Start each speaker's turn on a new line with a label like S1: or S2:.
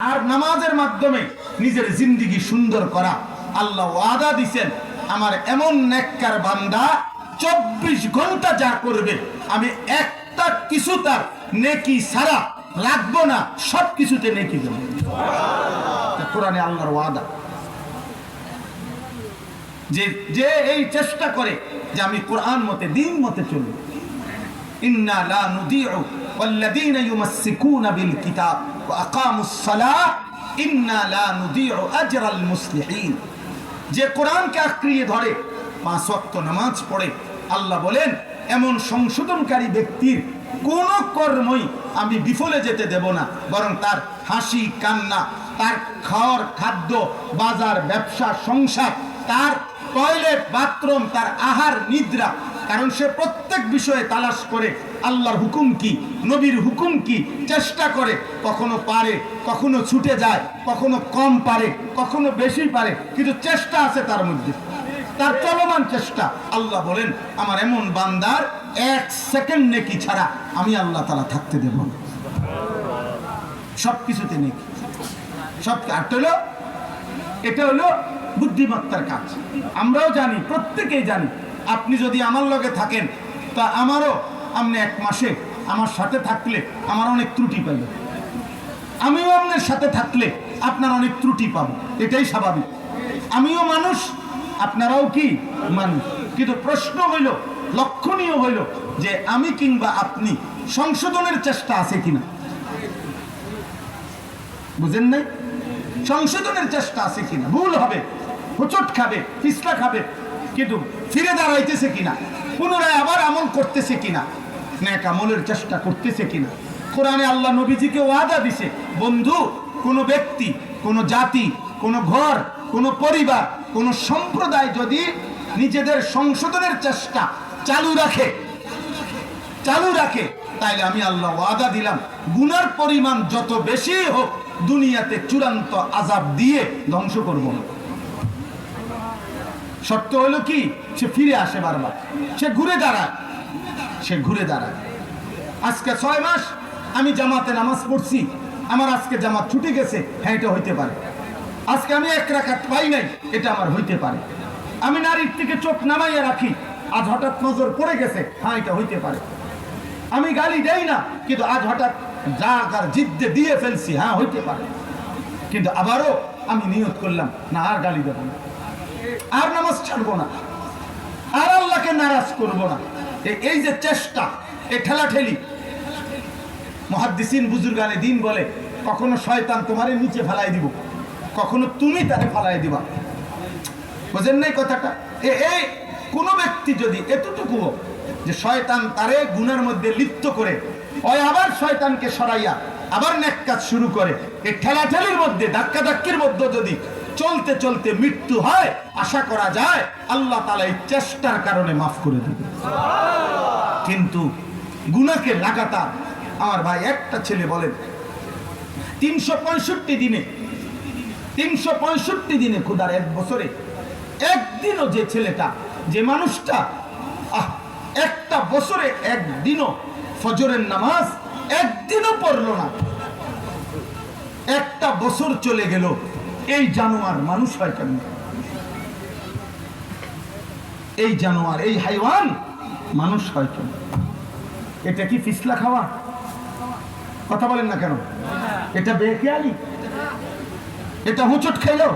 S1: আর নামাজের মাধ্যমে নিজের জিন্দেগি সুন্দর করা। আল্লাহ ওয়াদা দিবেন, আমার এমন নেককার বান্দা 24 ঘন্টা যা করবে আমি একটা কিছু তার নেকি ছাড়া রাখবো না, সব কিছুতে নেকি দেব। কোরআনে আল্লাহর ওয়াদা। যে এই চেষ্টা করে যে আমি কোরআন মতে দিন মতে চলব, ইন্না লা নুদিউ ওয়াল্লাযীনা ইউমাসসিকুনা বিল কিতাব ওয়া আকামুস সালাহ ইন্না লা নুদিউ আজরাল মুসলিহিন। যে কোরআনকে আঁকড়িয়ে ধরে, 5 ওয়াক্ত নামাজ পড়ে, আল্লাহ বলেন এমন সংশোধনকারী ব্যক্তির কোন কর্মই আমি বিফলে যেতে দেব না, বরং তার হাসি কান্না, তার খাওয়ার খাদ্য, বাজার ব্যবসা সংসার, তার টয়লেট বাথরুম, তার আহার নিদ্রা, কারণ সে প্রত্যেক বিষয়ে তালাশ করে আল্লাহর হুকুম কি, নবীর হুকুম কি, চেষ্টা করে, কখনো পারে, কখনো ছুটে যায়, কখনো কম পারে, কখনো বেশি পারে, কিন্তু চেষ্টা আছে তার মধ্যে, তার চলমান চেষ্টা। আল্লাহ বলেন আমার এমন বান্দার 1 সেকেন্ড নেকি ছাড়া আমি আল্লাহ তাআলা থাকতে দেব না। সবকিছুতে নেকি, সব এটা হলো বুদ্ধিমত্তার কাজ। আমরাও জানি, প্রত্যেকেই জানি, আপনি যদি আমার লগে থাকেন তা আমারও, আপনি 1 মাসে আমার সাথে থাকলে আমার অনেক ত্রুটি পাইবে, আমিও আপনার সাথে থাকলে আপনার অনেক ত্রুটি পাবো, এটাই স্বাভাবিক। আমিও মানুষ, আপনারাও কি মানুষ, কিন্তু প্রশ্ন হইল, লক্ষণীয় হইল যে আমি কিংবা আপনি সংশোধনের চেষ্টা আছে কিনা। বুঝেন নাই? সংশোধনের চেষ্টা আছে কিনা। ভুল হবে, হোঁচট খাবে, পিছলা খাবে, কিন্তু ফিরে দাঁড়াইতেছে কিনা, পুনরায় আবার আমল করতেছে কিনা, নেক আমলের চেষ্টা করতেছে কিনা। কোরআনে আল্লাহ নবীজিকে ওয়াদা দিছে, বন্ধু, কোন ব্যক্তি, কোন জাতি, কোন ঘর, কোন পরিবার, কোন সম্প্রদায় যদি নিজেদের সংশোধনের চেষ্টা চালু রাখে, তাইলে আমি আল্লাহ ওয়াদা দিলাম গুনার পরিমাণ যত বেশি হোক দুনিয়াতে চূড়ান্ত আযাব দিয়ে ধ্বংস করব না। শর্ত হলো কি, সে ফিরে আসে, বারবার সে ঘুরে দাঁড়ায়। আজকে 6 মাস আমি জামাতে নামাজ পড়ছি, আমার আজকে জামাত ছুটে গেছে, হ্যাঁ এটা হইতে পারে। আজকে আমি 1 রাকাত পাই নাই, এটা আমার হইতে পারে। আমি নারীর থেকে চোখ নামাইয়া রাখি, আজ হঠাৎ নজর পড়ে গেছে, হ্যাঁ এটা হইতে পারে। আমি গালি দেই না, কিন্তু আজ হঠাৎ রাগ আর জিদ্দে দিয়ে ফেলছি, হ্যাঁ হইতে পারে। কিন্তু আবারও আমি নিয়ত করলাম না, আর গালি দেব না, আর নামাজ ছাড়বো না, আর আল্লাহকে নারাজ করব না। এই যে চেষ্টা, এই ঠেলাঠেলি, মুহাদ্দিসিন বুজুর্গানে দিন বলে কখনো শয়তান তোমারে নিচে ফেলাই দিব, কখনো তুমি তারে ফেলাই দিবা। বুঝেন নাই কথাটা? এই কোন ব্যক্তি যদি এতটুকু যে শয়তান তারে গুনার মধ্যে লিপ্ত করে, ওই আবার শয়তানকে সরাইয়া আবার নেক কাজ শুরু করে, এই ঠেলাঠেলির মধ্যে, ধাক্কাধাক্কির মধ্যে যদি চলতে চলতে মৃত্যু হয়, আশা করা যায় আল্লাহ তাআলা এই চেষ্টার কারণে মাফ করে দিবে। কিন্তু গুনাহকে লাগাতার, আমার ভাই একটা ছেলে বলেন 365 দিনে খোদার 1 বছরে একদিনও যে ছেলেটা, যে মানুষটা একটা বছরে একদিনও ফজরের নামাজ একদিনও পড়লো না, একটা বছর চলে গেল, এই জানোয়ার মানুষ হয় কেন? এই জানোয়ার, এই হাইওয়ান মানুষ হয় কেন? এটা কি ফিসলা খাওয়া? কথা বলেন না কেন? এটা বেখেয়ালি? এটা হুঁচট খাইলো?